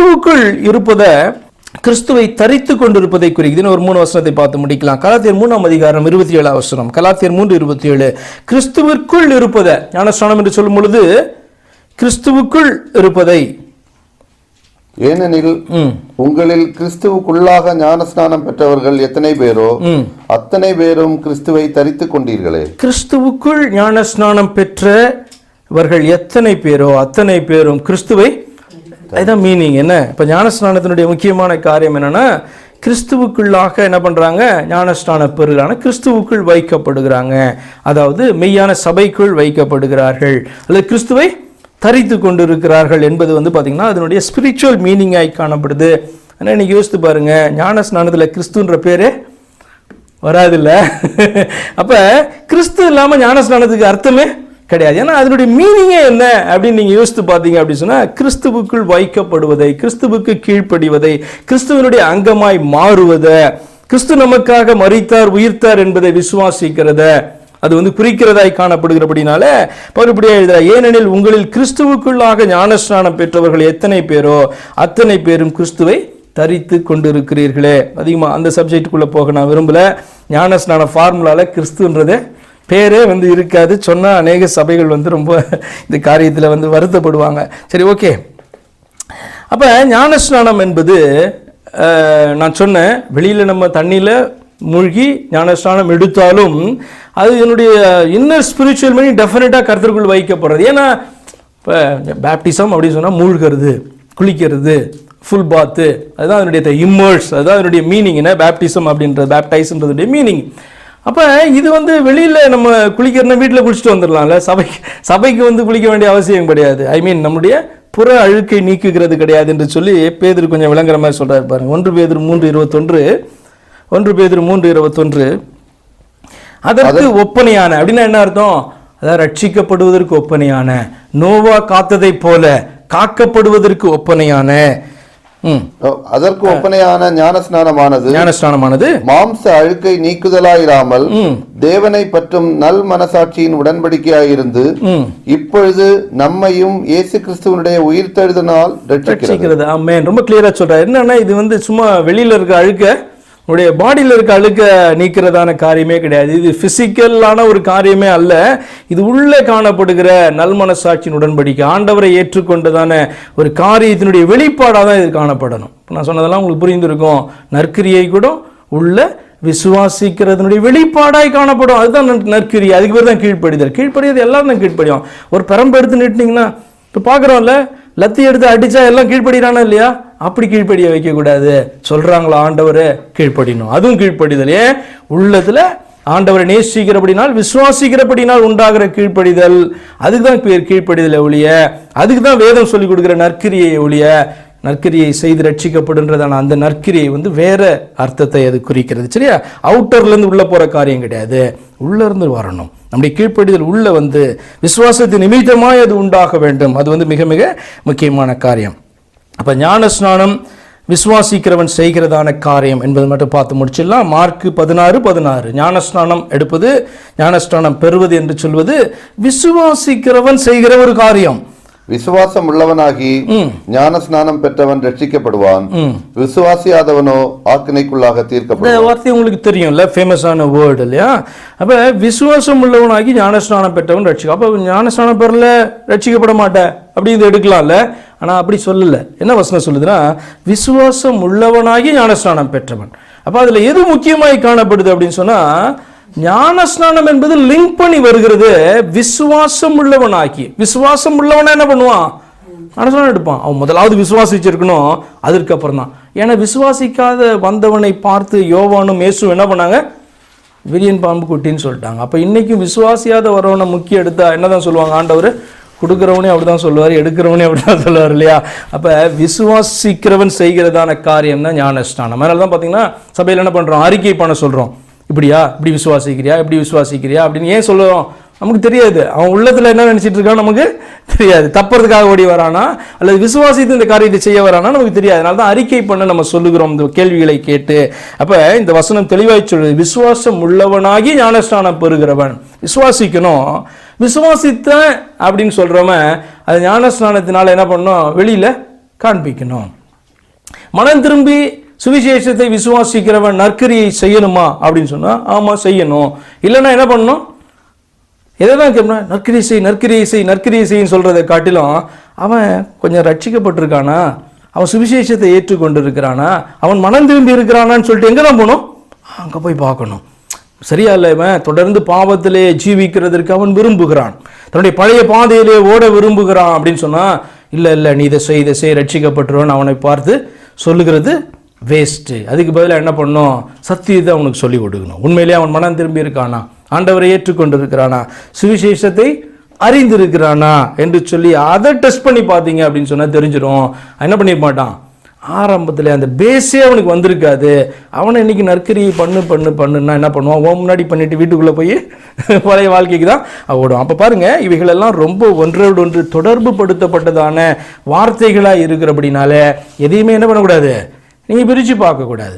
கிறிஸ்துவுக்குள் இருப்பதை கிறிஸ்துவை தரித்து கொண்டிருப்பதை குறிக்குதுன்னு ஒரு 3 வசனத்தை பார்த்து முடிக்கலாம். கலாத்தியர் 3ஆம் அதிகாரம் 27 வசனம். கலாத்தியர் 3:27 கிறிஸ்துவிற்குள் இருப்பதை ஞானஸ்நானம் என்று சொல்லும் பொழுது கிறிஸ்துவுக்குள் இருப்பதை. ஏனெனில் உங்களில் கிறிஸ்துவுக்குள்ளாக ஞானஸ்நானம் பெற்றவர்கள் எத்தனை பேரோ அத்தனை பேரும் கிறிஸ்துவை தரித்து கொண்டீர்களே. கிறிஸ்துவுக்குள் ஞானஸ்நானம் பெற்றவர்கள் எத்தனை பேரோ அத்தனை பேரும் கிறிஸ்துவை. அதுதான் மீனிங். என்ன இப்போ ஞானஸ்நானத்தினுடைய முக்கியமான காரியம் என்னன்னா, கிறிஸ்துவுக்குள்ளாக என்ன பண்றாங்க, ஞானஸ்நான பெறுகிறாங்க, கிறிஸ்துவுக்குள் வைக்கப்படுகிறாங்க. அதாவது மெய்யான சபைக்குள் வைக்கப்படுகிறார்கள் அல்லது கிறிஸ்துவை தரித்து கொண்டிருக்கிறார்கள் என்பது பார்த்தீங்கன்னா அதனுடைய ஸ்பிரிச்சுவல் மீனிங்காய் காணப்படுது. ஆனால் இன்னைக்கு யோசித்து பாருங்க, ஞானஸ்நானத்தில் கிறிஸ்துன்ற பேரே வராதில்ல. அப்போ கிறிஸ்து இல்லாமல் ஞானஸ்நானத்துக்கு அர்த்தமே கிடையாது. ஏன்னா அதனுடைய மீனிங்கே என்ன அப்படின்னு நீங்கள் யோசித்து பார்த்தீங்க அப்படின்னு சொன்னால், கிறிஸ்துவுக்குள் வைக்கப்படுவதை, கிறிஸ்துவுக்கு கீழ்ப்படிவதை, கிறிஸ்துவனுடைய அங்கமாய் மாறுவதை, கிறிஸ்து நமக்காக மரித்தார் உயிர்த்தார் என்பதை விசுவாசிக்கிறத அது குறிக்கிறதாய் காணப்படுகிறபடினால பவுல் இப்படியே எழுதுறார், ஏனெனில் உங்களில் கிறிஸ்துவுக்குள்ளாக ஞானஸ்நானம் பெற்றவர்கள் எத்தனை பேரோ அத்தனை பேரும் கிறிஸ்துவை தரித்து கொண்டிருக்கிறீர்களே. அதிகமாக அந்த சப்ஜெக்டுக்குள்ளே போக நான் விரும்பல. ஞானஸ்நான ஃபார்முலால கிறிஸ்துன்றதே பேரே இருக்காது. சொன்னால் அநேக சபைகள் ரொம்ப இந்த காரியத்தில் வருத்தப்படுவாங்க. சரி, ஓகே. அப்போ ஞானஸ்நானம் என்பது நான் சொன்னேன், வெளியில் நம்ம தண்ணியில் மூழ்கி ஞானஸ்நானம் எடுத்தாலும் அது என்னுடைய இன்னர் ஸ்பிரிச்சுவல் மீனிங் டெஃபினட்டாக கர்த்தருக்குள் வைக்கப்படுறது. ஏன்னா இப்போ பேப்டிசம் அப்படின்னு சொன்னால் மூழ்கிறது, குளிக்கிறது, ஃபுல் பாத்து, அதுதான் அதனுடைய இம்மர்ஸ், அதுதான் அதனுடைய மீனிங். என்ன பேப்டிசம் அப்படின்றது, பேப்டைஸ்ன்றதுடைய மீனிங். அப்போ இது வெளியில் நம்ம குளிக்கிறனா வீட்டில் குளிச்சுட்டு வந்துடலாம்ல. சபைக்கு குளிக்க வேண்டிய அவசியம் கிடையாது. ஐ மீன் நம்முடைய புற அழுக்கை நீக்குகிறது கிடையாது என்று சொல்லி பேதுரு கொஞ்சம் விளங்குற மாதிரி சொல்கிறார் பாருங்க. 1 பேதுரு 3:21 அதற்கு ஒப்பனையான அப்படின்னா என்ன அர்த்தம்? அதாவது ரட்சிக்கப்படுவதற்கு ஒப்பனையான, நோவா காத்ததை போல காக்கப்படுவதற்கு ஒப்பனையான, அதற்கு ஒப்பனையான ஞானஸ்நானமானது மாம்ச அழுக்கை நீக்குதலாயிராமல் தேவனை பற்றும் நல் மனசாட்சியின் உடன்படிக்கையாயிருந்து இப்பொழுது நம்மையும் இயேசு கிறிஸ்துவனுடைய உயிர்த்தெழுதனால் ரட்சிக்கிறது. ஆமென். ரொம்ப கிளியரா சொல்றாரு. என்னன்னா இது சும்மா வெளியில இருக்க அழுக்க, உடைய பாடியில் இருக்க அழுக்க நீக்கிறதான காரியமே கிடையாது. இது பிசிக்கலான ஒரு காரியமே அல்ல. இது உள்ளே காணப்படுகிற நல்மனசாட்சியின் உடன்படிக்கை, ஆண்டவரை ஏற்றுக்கொண்டதான ஒரு காரியத்தினுடைய வெளிப்பாடாக தான் இது காணப்படணும். நான் சொன்னதெல்லாம் உங்களுக்கு புரிந்திருக்கும். நற்கிரியை கூட உள்ள விசுவாசிக்கிறதுனுடைய வெளிப்பாடாய் காணப்படும். அதுதான் நற்கிரியை. அதுக்கு பேர் தான் கீழ்ப்படிதல். கீழ்ப்படியது எல்லாரும் தான் கீழ்ப்படியும். ஒரு பெரம்பு எடுத்து நிட்டிங்கன்னா இப்போ பார்க்குறோம்ல, லத்தி எடுத்து அடித்தா எல்லாம் கீழ்ப்படிறானா இல்லையா? அப்படி கீழ்ப்படிய வைக்கக்கூடாது. சொல்கிறாங்களா ஆண்டவரை கீழ்ப்படினோம், அதுவும் கீழ்ப்படிதல். ஏன்? உள்ளத்தில் ஆண்டவரை நேசிக்கிறபடினால், விசுவாசிக்கிறபடினால் உண்டாகிற கீழ்ப்படிதல், அதுக்கு தான் பேர் கீழ்ப்படிதல் ஒழிய, அதுக்கு தான் வேதம் சொல்லிக் கொடுக்குற நற்கிரியை ஒழிய, நற்கிரியை செய்து ரட்சிக்கப்படுன்றதான அந்த நற்கிரியை வேற அர்த்தத்தை அது குறிக்கிறது. சரியா? அவுட்டர்லேருந்து உள்ளே போகிற காரியம் கிடையாது, உள்ளேருந்து வரணும். நம்முடைய கீழ்ப்படிதல் உள்ள விசுவாசத்தின் நிமித்தமாய் அது உண்டாக வேண்டும். அது மிக மிக முக்கியமான காரியம். அப்போ ஞானஸ்நானம் விசுவாசிக்கிறவன் செய்கிறதான காரியம் என்பது மட்டும் பார்த்து முடிச்சிடலாம். மார்க் 16:16 ஞானஸ்நானம் எடுப்பது, ஞானஸ்நானம் பெறுவது என்று சொல்வது விசுவாசிக்கிறவன் செய்கிற ஒரு காரியம். விசுவாசம் உள்ளவனாகி ஞானஸ்நானம் பெற்றவன் ரட்சிக்கப்படுவான், விசுவாசியாதவனோ ஆக்கினைக்குள்ளாக தீர்க்கப்படுவான். இந்த வார்த்தை உங்களுக்கு தெரியும்ல, ஃபேமஸான வேர்டு இல்லையா? அப்ப விசுவாசம் உள்ளவனாகி ஞானஸ்நானம் பெற்றவன் ரட்சிக்க. அப்ப ஞானஸ்நானம் பெறல ரட்சிக்கப்பட மாட்டேன் அப்படி இது எடுக்கலாம்ல. ஆனா அப்படி சொல்லல. என்ன வசனம் சொல்லுதுன்னா, விசுவாசம் உள்ளவனாகி ஞானஸ்நானம் பெற்றவன். அப்ப அதுல எது முக்கியமாய் காணப்படுது அப்படின்னு சொன்னா, ஞானஸ்நானம் என்பது லிங்க் பண்ணி வருகிறது விசுவாசம் உள்ளவனாக்கி. விசுவாசம் உள்ளவனா என்ன பண்ணுவான்? ஞானஸ்நானம் எடுப்பான். அவன் முதலாவது விசுவாசிச்சிருக்கணும், அதற்கப்புறம் தான். ஏன்னா விசுவாசிக்காத வந்தவனை பார்த்து யோவானும் இயேசுவும் என்ன பண்ணாங்க? விரியன் பாம்பு குட்டின்னு சொல்லிட்டாங்க. அப்ப இன்னைக்கும் விசுவாசியாத வரவனை முக்கிய எடுத்தா என்னதான் சொல்லுவாங்க? ஆண்டவர் கொடுக்குறவனே அப்படிதான் சொல்லுவார், எடுக்கிறவனே அப்படிதான் சொல்லுவார் இல்லையா? அப்ப விசுவாசிக்கிறவன் செய்கிறதான காரியம் தான் ஞானஸ்நானம். அதனால தான் பார்த்தீங்கன்னா சபையில் என்ன பண்றோம்? அறிக்கை பண்ண சொல்றோம். இப்படியா, இப்படி விசுவாசிக்கிறியா, இப்படி விசுவாசிக்கிறியா அப்படின்னு ஏன் சொல்லுவோம்? நமக்கு தெரியாது. அவன் உள்ளத்துல என்ன நினைச்சிட்டு இருக்கான்னு நமக்கு தெரியாது. தப்புறதுக்காக ஓடி வரானா அல்லது விசுவாசித்து இந்த காரியத்தை செய்ய வரானா நமக்கு தெரியாது. அதனால தான் அறிக்கை பண்ண நம்ம சொல்லுகிறோம் இந்த கேள்விகளை கேட்டு. அப்ப இந்த வசனம் தெளிவாய் சொல்லுது, விசுவாசம் உள்ளவனாகி ஞானஸ்நானம் பெறுகிறவன். விசுவாசிக்கணும். விசுவாசித்தேன் அப்படின்னு சொல்றவன் அது ஞானஸ்நானத்தினால என்ன பண்ணணும்? வெளியில காண்பிக்கணும். மனம் திரும்பி சுவிசேஷத்தை விசுவாசிக்கிறவன் நற்கிரியை செய்யணுமா அப்படின்னு சொன்னா ஆமா செய்யணும். இல்லைன்னா என்ன பண்ணணும்? எதைதான் கேட்கணும்? நற்கிரியை செய், நற்கிரியை செய், நற்கிரியை செய்ன்னு சொல்றதை காட்டிலும் அவன் கொஞ்சம் ரட்சிக்கப்பட்டிருக்கானா, அவன் சுவிசேஷத்தை ஏற்றுக்கொண்டு இருக்கிறானா, அவன் மனம் திரும்பி இருக்கிறானான்னு சொல்லிட்டு எங்கே தான் போகணும்? அங்கே போய் பார்க்கணும். சரியா இல்லை, இவன் தொடர்ந்து பாவத்திலே ஜீவிக்கிறதுக்கு அவன் விரும்புகிறான், தன்னுடைய பழைய பாதையிலே ஓட விரும்புகிறான் அப்படின்னு சொன்னா, இல்லை நீ இதை செய் ரட்சிக்கப்பட்டுருவான்னு அவனை பார்த்து சொல்லுகிறது வேஸ்ட்டு. அதுக்கு பதிலாக என்ன பண்ணணும்? சத்தியத்தை அவனுக்கு சொல்லி கொடுக்கணும். உண்மையிலே அவன் மனம் திரும்பி இருக்கானா, ஆண்டவரை ஏற்றுக்கொண்டு இருக்கிறானா, சுவிசேஷத்தை அறிந்திருக்கிறானா என்று சொல்லி அதை டெஸ்ட் பண்ணி பார்த்தீங்க அப்படின்னு சொன்னால் தெரிஞ்சிடும். என்ன பண்ணிருக்க மாட்டான்? ஆரம்பத்தில் அந்த பேஸே அவனுக்கு வந்திருக்காது. அவனை இன்னைக்கு நற்கரியை பண்ணுன்னா என்ன பண்ணுவான்? முன்னாடி பண்ணிட்டு வீட்டுக்குள்ளே போய் பழைய வாழ்க்கைக்கு தான் ஓடும். அப்போ பாருங்க, இவைகளெல்லாம் ரொம்ப ஒன்றோடு ஒன்று தொடர்பு படுத்தப்பட்டதான வார்த்தைகளாக இருக்கிறபடினால எதையுமே என்ன பண்ணக்கூடாது? நீங்கள் பிரித்து பார்க்கக்கூடாது.